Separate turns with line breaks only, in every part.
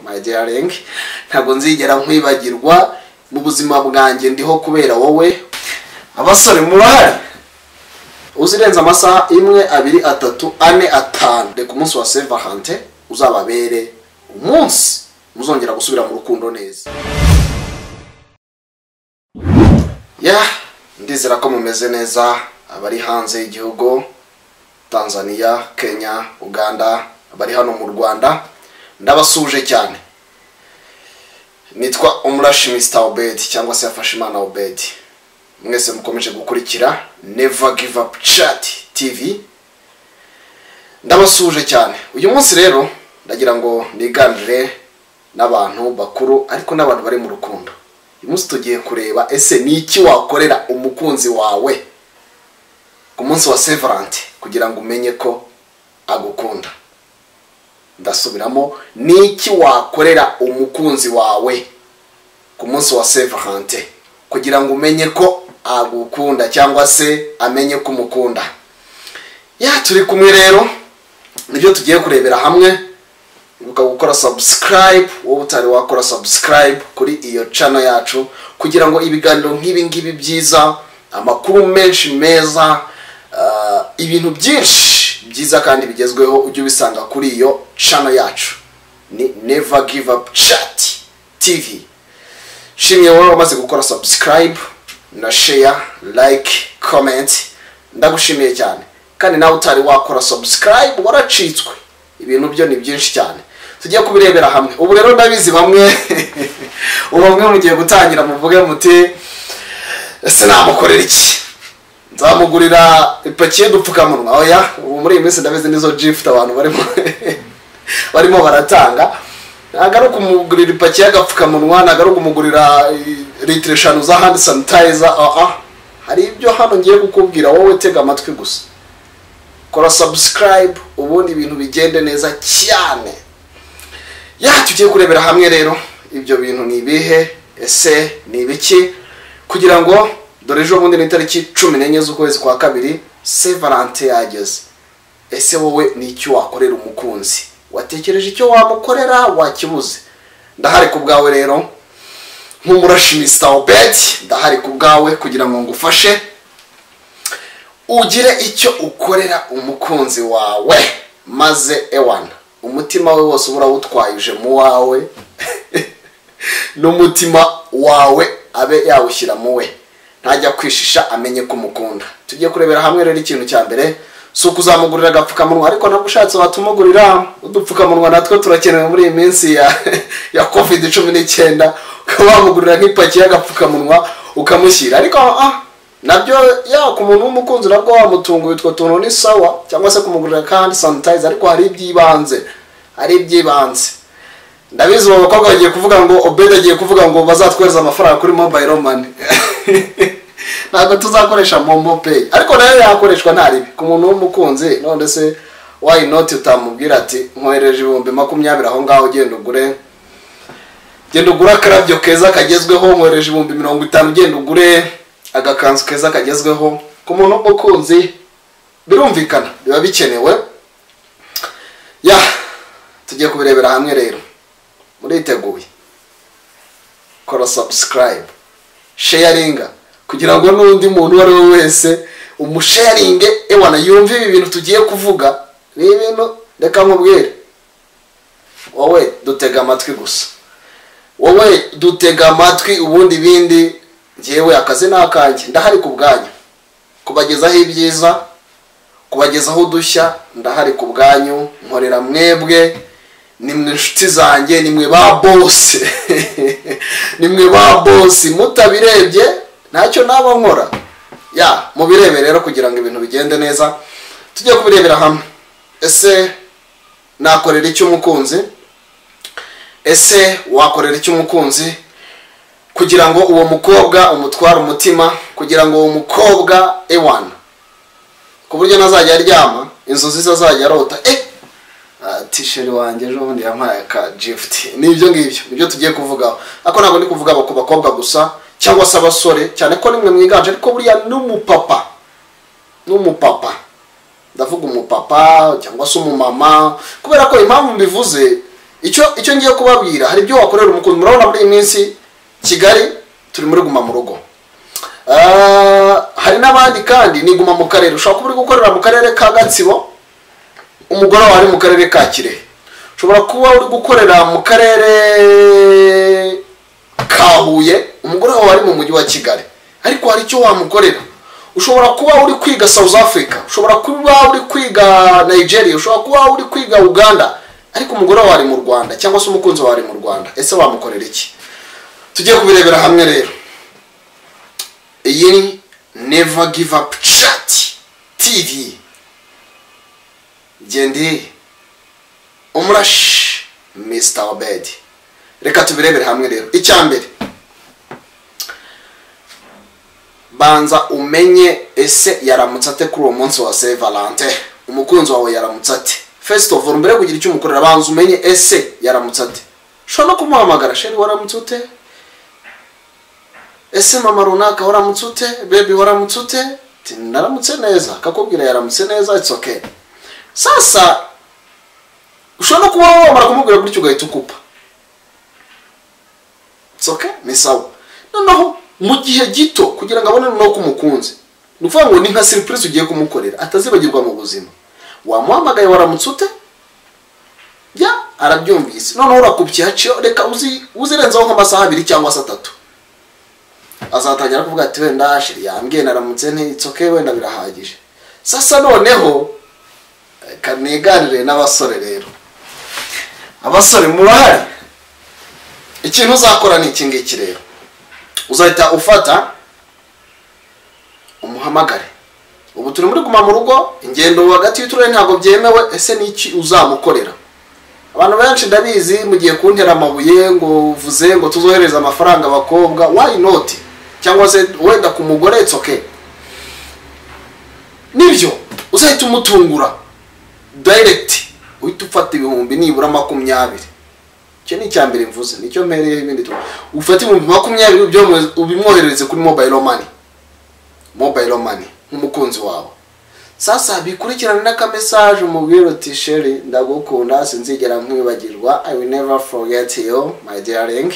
my darling, ntabwo nzigera nkwibagirwa mu buzima bwanjye ndiho kubera wowe. Abasore mubahari uzirenza amasaha 1 2 3 4 5 de ku munsi wa Saint Valentin uzababere umunsi muzongera gusubira mu rukundo neza. Ndizera ko mumeze neza abari hanze y'igihugu, Tanzania, Kenya, Uganda, abari hano mu Rwanda ndabasuje cyane. Nitwa Umurashi Mr. Obed cyangwa se Yafashimana Obed. Mwese mukomeje gukurikira Never Give Up Chat TV. Ndabasuje cyane. Uyu munsi rero ndagira ngo niganire n'abantu bakuru ariko n'abantu bari mu rukundo. Uyu munsi tugiye kureba ese ni iki wakorera umukunzi wawe ku munsi wa Saint Valentin kugira ngo umenye ko agukunda. Ndasubiramo, ni iki wakorera umukunzi wawe ku munsi wa Saint Valentin kugira ngo umenye ko agukunda cyangwa se amenye ko umukunda. Turi kumwe rero nibyo tugiye kurebera hamwe. Ibuka gukora subscribe wowe utari wakora subscribe kuri iyo channel yacu kugira ngo ibiganiro nk'ibi ngibi byiza, amakuru menshi meza, ibintu byinshi byiza kandi bigezweho ujye ubisanga kuri iyo channel yacu. Ni Never Give Up Chat TV. Shimye wowe wamaze gukora subscribe na share, like, comment. Ndagushimiye cyane. Kandi nawe utari wakora subscribe waracitswe. Ibintu byo ni byinshi cyane. Tugiye kubirebera hamwe. Ubu rero ndabizi bamwe ubamwe mugiye gutangira muvuge muti ese namukorera iki? Nzamugurira ipaki dupfukamunwa. Oya, ubu muri iyi minsi ndabizi nizo gift abantu barimo baratanga. Nagaruka kumugurira ipaki y'agapfukamunwa, nagaruka kumugurira litre 5 za hand sanitizer. Hari ibyo hano ngiye kukubwira, wowe tega amatwi gusa. Kora subscribe ubundi ibintu bigende neza cyane. Tugiye kurebera hamwe rero ibyo bintu ni bihe, ese ni biki, kugira ngo dore ejo bundi ni tariki 14 z'ukwezi kwa kabiri Saint Valentin yageze. Ese wowe ni iki wakorera umukunzi? Watekereje icyo wamukorera wakibuze? Ndahari ku bwawe rero nk'Umurashi Mr. Obed, ndahari ku bwawe kugira ngo ngufashe ugire icyo ukorera umukunzi wawe, maze ewana umutima we wose ubura wutwayije mu wawe n'umutima wawe abe yawushyira mu we, ntajya kwishisha, amenye ko umukunda. Tugiye kurebera hamwe rero ikintu cya mbere, so kuzamugurira agapfukamunwa, ariko nagushatse watumugurira udupfukamunwa, natwe turakenewe muri iyi minsi ya COVID-19, ukabamugurira nk'ipaki y'agapfukamunwa ukamushyira. Ariko nabyo ku muntu w'umukunzi nabwo wamutunguye utwo tuntu ni sawa, cyangwa se kumugurira kandi sanitizer, ariko hari ibyibanze. Ndabizi abo bakobwa bagiye kuvuga ngo Obed agiye kuvuga ngo bazatwereza amafaranga kuri mobile money. Ntabwo tuzakoresha Momo Pay, ariko nayo yakoreshwa ntaribi ku muntu w'umukunzi. None se why not utamubwira ati nkohereje 20,000 aho ngaho, genda ugura akarabyo keza kagezweho, nkohereje 50,000, genda ugure agakanzu keza kagezweho. Ku muntu w'umukunzi birumvikana, biba bikenewe. Tugiye kubirebera hamwe rero. Muriteguye? Kora subscribe, sharing kugira ngo n'undi muntu wari wese umusharinge ewana yumve ibi bintu tugiye kuvuga. Ni ibintu reka nkubwire, wowe dutega amatwi gusa, wowe dutega amatwi, ubundi bindi ngewe akazi nakanjye. Ndahari ku bwanyu kubagezaho ibyiza, kubagezaho udushya. Ndahari ku bwanyu, nkorera mwebwe, nimwe inshuti zanjye, nimwe ba boss nimwe ba boss. Mutabirebye ntacyo naba nkora. Mubirebe rero kugira ngo ibintu bigende neza. Tujye kubirebera hamwe. Ese nakorera icyo umukunzi? Ese wakorera icyo umukunzi kugira ngo uwo mukobwa umutwara umutima, kugira ngo uwo mukobwa ewana ku buryo nazajya aryama inzozi zazajya arota t-shirt wanjye ejo bundi yampaye ka gift. Nibyo tugiye kuvugaho. Ako ntabwo ndi kuvuga ku bakobwa gusa cyangwa se abasore, cyane ko nimwe mwiganje, ariko buriya n'umupapa ndavuga umupapa cyangwa se umumama, kubera ko impamvu mbivuze icyo ngiye kubabwira, hari ibyo wakorera umukunzi. Murabona muri iyi minsi Kigali turi muri guma mu rugo, hari n'abandi kandi ni guma mu karere. Ushobora kuba uri gukorera mu karere ka Gatsibo, umugore wawe ari mu karere ka Kirehe. Ushobora kuba uri gukorera mu karere ka Huye, umugore wawe ari mu mujyi wa Kigali, ariko hari icyo wamukorera. Ushobora kuba uri kwiga South Africa, ushobora kuba uri kwiga Nigeria, ushobora kuba uri kwiga Uganda, ariko umugore wawe ari mu Rwanda cyangwa se umukunzi wawe ari mu Rwanda. Ese wamukorera iki? Tugiye kubirebera hamwe rero. Iyi Never Give Up Chat TV. Gendi Umrash Mr. Obed. Reka tubirebere hamwe rero. Icyambere, banza umenye ese yaramutse ate kuri uwo munsi wa Saint Valentin. Umukunzi wawe yaramutse ate? First of all, mbere kugira icyo umukorera, banza umenye ese yaramutse ate. Ushobora no kumuhamagara, sheri waramutse ute? Ese mama runaka waramutse ute? Baby waramutse ute? Naramutse neza. Akakubwira yaramutse neza, it's okay. Sasa ushobora no kuba wamara kumubwira gutyo ugahita ukupa. It's okay, ni sawa. Noneho mu gihe gito kugira ngo abone no kumukunze, nuvuga ngo ni nka surprise ugiye kumukorera atazibagirwa mu buzima. Wamuhamagaye waramutse ute? Ya arabyumvise. Noneho urakubye haciyo, reka uzirenzaho nk'amasaha 2 cyangwa 3. Azatangira kuvuga ati wenda shiri yambwiye naramutse nti, it's okay, wenda birahagije. Sasa noneho kaniganire n'abasore rero. Abasore murahari, ikintu uzakora ni iki ngiki rero. Uzahita ufata umuhamagare. Ubu turi muri guma mu rugo, ingendo hagati y'uturere ntabwo byemewe. Ese niki uzamukorera? Abantu benshi ndabizi mugiye kuntera amabuye ngo uvuze ngo tuzohereza amafaranga abakobwa. Why not? Cyangwa se wenda ku mugore, it's okay. Nibyo uzahita umutungura direct, uhita ufata ibihumbi nibura 20. Icyo ni cyambere mvuze, nicyo mpereye ibindi tu. Ufata ibihumbi 20 byo ubimwoherereze kuri mobile money. Mobile money nk'umukunzi wawe. Sasa bikurikirana n'aka message umubwira uti sheri ndagukunda, sinzigera nkwibagirwa. I will never forget you my darling.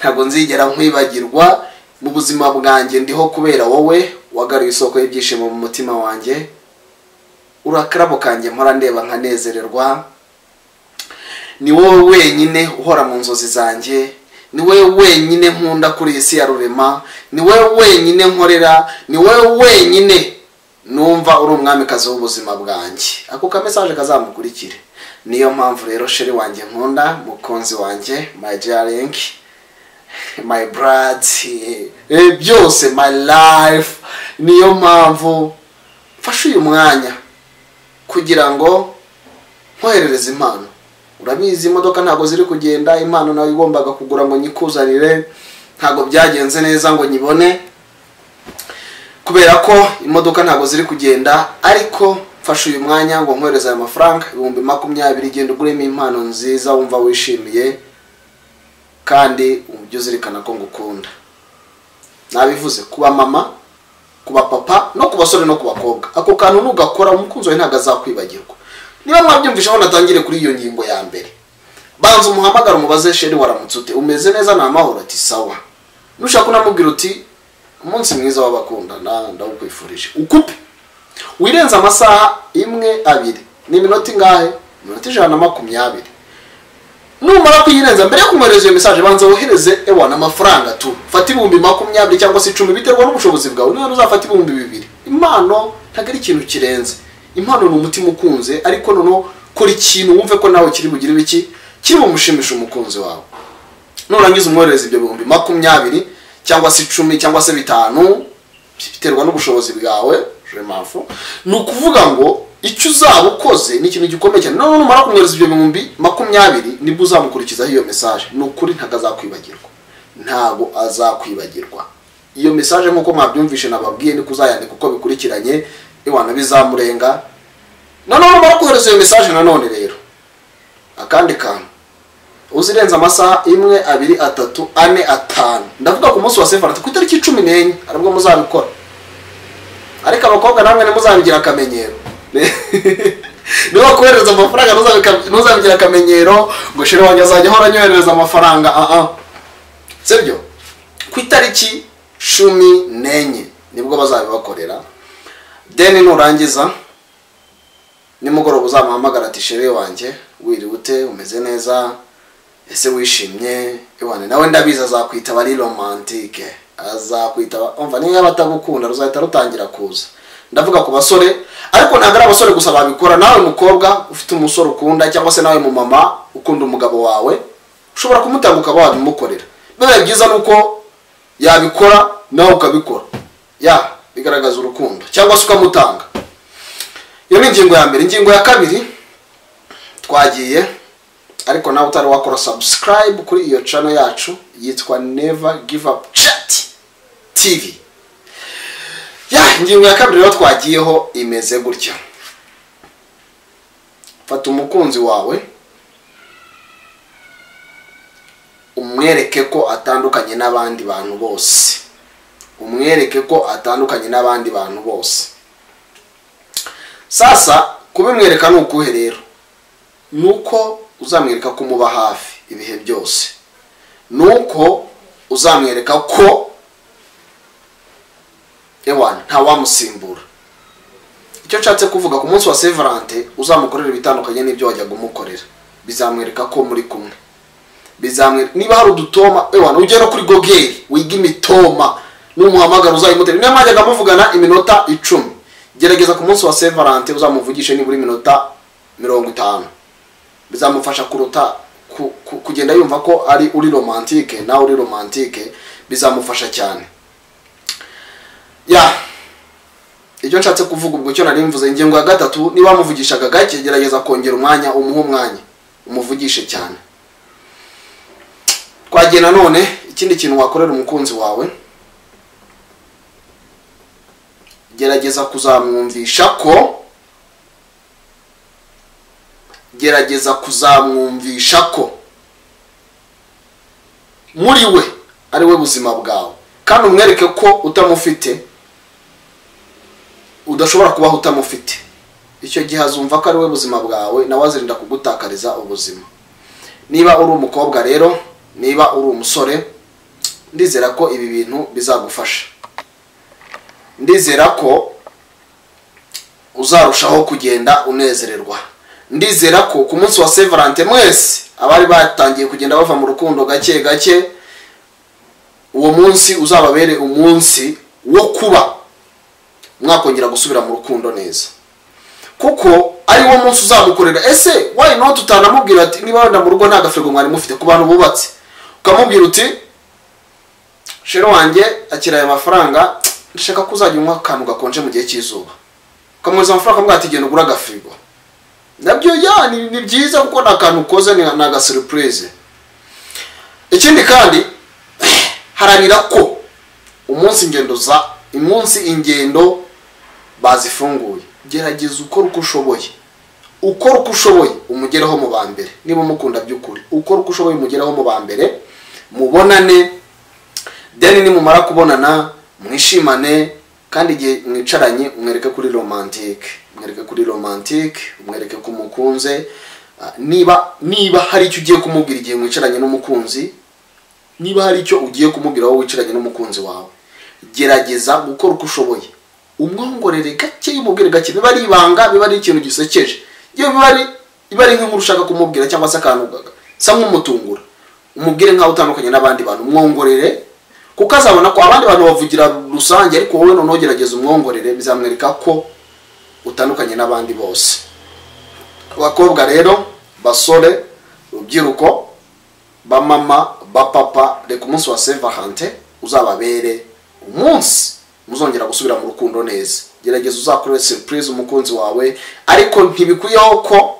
Ntabwo nzigera nkwibagirwa mu buzima bwanjye, ndiho kubera wowe wagaruye isoko y'ibyishimo mu mutima wanjye. Urakarabo kanjye mpora ndeba nkanezererwa. Ni wowe wenyine uhora mu nzozi zanjye, ni wowe wenyine nkunda kuri isi ya rurema, ni wowe wenyine nkorera, ni wowe wenyine numva uri umwamikazi w'ubuzima bwanjye. Ako ka message kazamukurikire. Niyo mpamvu rero sheri wanjye nkunda, mukunzi wanjye, my darling, my brad, byose my life. Niyo mpamvu fasha uyu mwanya kugira ngo nkoherereze impano. Urabizi imodoka ntago ziri kugenda, impano nawe igombaga kugura ngo nyikuzanire ntago byagenze neza ngo nyibone kubera ko imodoka ntago ziri kugenda. Ariko fasha uyu mwanya ngo nkohereze aya mafaranga 20,000, genda uguremo impano nziza wumva wishimiye kandi umujye uzirikana ko ngukunda. Nabivuze kuba mama, kuba papa, no kubasore no kubakobwa. Ako kantu nugakora umukunzi wawe ntago azakwibagirwa. Niba mwabyumvisha aho natangire kuri iyo ngingo ya mbere, banza umuhamagara umubaze sheri waramutse ute, umeze neza na amahoro? Ati sawa. Nushaka unamubwira uti umunsi mwiza w'abakundana ndagukwifurije. Ukupe wirenza amasaha 1 2 ni minota ingahe? Minota 120. Numara kuyirenza mbere yo kumwohereza iyo message, banza wohereze ewa n'amafaranga tu. Fata 20,000 cyangwa se 10 biterwa n'ubushobozi bwawe. Niba uzafata 2,000. Impano ntago ari ikintu kirenze. Impano ni umutima ukunze, ariko noneho kora ikintu wumve ko nawe kiri bugire biki, kiri bumushimisha umukunzi wawe. Nurangiza umwohereza ibyo 20,000 cyangwa se 10 cyangwa se 5 biterwa n'ubushobozi bwawe. Je m'enfou. Nukuvuga ngo icyo uzabukoze ni ikintu gikomeye cyane. None numara kumwohereza ibyo 20,000 nibwo uzamukurikiza iyo message. Nukuri ntago azakwibagirwa. Ntago azakwibagirwa. Iyo message nkuko mwabyumvishe nababwiye ni kuzayandika uko bikurikiranye, iwana bizamurenga. None numara kohereza iyo message nanone rero akandi kantu uzirenza amasaha 1 2 3 4 5, ndavuga ku munsi wa Saint Valentin ku itariki 14 aribwo muzabikora. Ariko abakobwa namwe ne muzabigira akamenyero. niba kohereza amafaranga ntuzabigira akamenyero ngo shira wanjye azajya ahora anyohereza amafaranga sibyo. Ku itariki 14 nibwo bazabibakorera. Then nurangiza nimugoroba uzamuhamagara ati shere wanjye wiriwe ute, umeze neza, ese wishimye? Iwane nawe ndabiza azakwita bari romantique, azakwita umva niyo batagukunda ruzahita rutangira kuza. Ndavuga ku basore, ariko ntabwo ari abasore gusa babikora. Nawe mukobwa ufite umusore ukunda, cyangwa se nawe mu mama ukunda umugabo wawe, ushobora kumutanguka babimukorera. Bibaye byiza nuko yabikora nawe ukabikora, bigaragaza urukundo, cyangwa se ukamutanga. Iyo ni ingingo ya mbere. Ingingo ya kabiri twagiye, ariko nawe utari wakora subscribe kuri iyo channel yacu yitwa Never Give Up Chat TV. Ingingo ya kabiri rero twagiyeho imeze gutya. Fata umukunzi wawe umwereke ko atandukanye n'abandi bantu bose. Umwereke ko atandukanye n'abandi bantu bose. Sasa kubimwereka nukuhe rero? Nuko uzamwereka ko muba hafi ibihe byose. Nuko uzamwereka ko nta wamusimbura. Icyo nshatse kuvuga, ku munsi wa Saint Valentin uzamukorera ibitandukanye n'ibyo wajyaga umukorera. Bizamwereka ko muri kumwe. Niba hari udutoma ugera kuri Google wiga imitoma n'umuhamagara uzayimutera. Niyo mwajyaga muvugana iminota 10. Gerageza ku munsi wa Saint Valentin uzamuvugishe ni buri minota 50. Bizamufasha kuruta kugenda yumva ko ari uri romantique na uri romantique, bizamufasha cyane. Icyo nshatse kuvuga ubwo cyo nari mvuze. Ingingo ya gatatu, niba muvugishaga gake gerageza kongera umwanya, umuhe umwanya, umuvugishe cyane. Twagena none ikindi kintu wakorera umukunzi wawe, gerageza kuzamwumvisha ko muri we ari we buzima bwawe, kandi umwereke ko utamufite udashobora kubaho utamufite. Icyo gihe azumva ko ari we buzima bwawe, nawe azirinda kugutakariza ubuzima. Niba uri umukobwa rero, niba uri umusore, ndizera ko ibi bintu bizagufasha. Ndizera ko uzarushaho kugenda unezererwa. Ndizera ko ku munsi wa Saint Valentin mwese abari batangiye kugenda bava mu rukundo gake gake, uwo munsi uzababere umunsi wo kuba mwakongera gusubira mu rukundo neza, kuko ari wo munsi uzamukorera. Ese why not utanamubwira ati niba wenda mu rugo nta gafirigo mwari mufite ku bantu bubatse, ukamubwira uti shero wanjye akira aya mafaranga, ndashaka ko uzajya unywa akantu gakonje mu gihe cy'izuba. Ukamuhereza amafaranga akamubwira ati genda ugura agafirigo. Nabyo ni byiza kuko nta kantu ukoze, ni aga surprise. Ikindi kandi haranira ko umunsi ingendo bazifunguye, gerageza ukora uko ushoboye umugeraho mu bambere. Niba mukunda by'ukuri, ukora uko ushoboye umugeraho mu bambere, mubonane. Then nimumara kubonana mwishimane, kandi igihe mwicaranye umwereke kuri romantique, umwereke ko umukunze. Niba hari icyo ugiye kumubwira igihe mwicaranye n'umukunzi, niba hari icyo ugiye kumubwira wowe wicaranye n'umukunzi wawe, gerageza gukora uko ushoboye, umwongorere gake, umubwire gake. Biba ari ibanga, biba ari ikintu gisekeje, iyo biba ari nk'inkuru ushaka kumubwira, cyangwa se akantu sa nk'umutungura, umubwire nkaho utandukanye n'abandi bantu, umwongorere, kuko azabona ko abandi bantu bavugira rusange, ariko wowe noneho gerageza umwongorere. Bizamwereka ko utandukanye n'abandi bose. Abakobwa rero, basore, rubyiruko, bamama, bapapa, reka umunsi wa Saint Valentin uzababere umunsi muzongera gusubira mu rukundo neza. Gerageza uzakorere surprise umukunzi wawe, ariko ntibikuyeho ko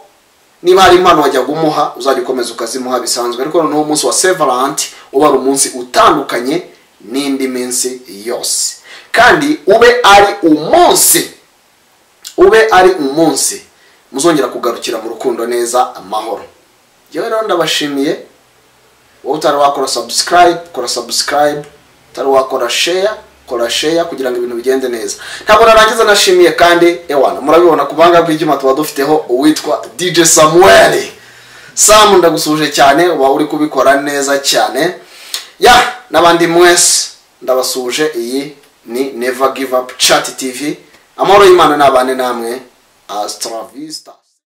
niba hari impano wajya gumuha uzajya ukomeza ukazimuha bisanzwe, ariko noneho umunsi wa Saint Valentin uba ari umunsi utandukanye n'indi minsi yose, kandi ube ari umunsi muzongera kugarukira mu rukundo neza, amahoro. Yewe rero ndabashimiye. Wowe utari wakora subscribe, kora subscribe. Utari wakora share, kora share kugira ngo ibintu bigende neza. Ntabwo narangiza nashimiye kandi ewana murabibona kubanga bw'icyuma tuba dufiteho uwitwa DJ Samuel. Sam ndagusuje cyane uba uri kubikora neza cyane. Ya nabandi mwese ndabasuje, iyi ni Never Give Up Chat TV. Amahoro y'Imana nabane namwe. Hasta la vista.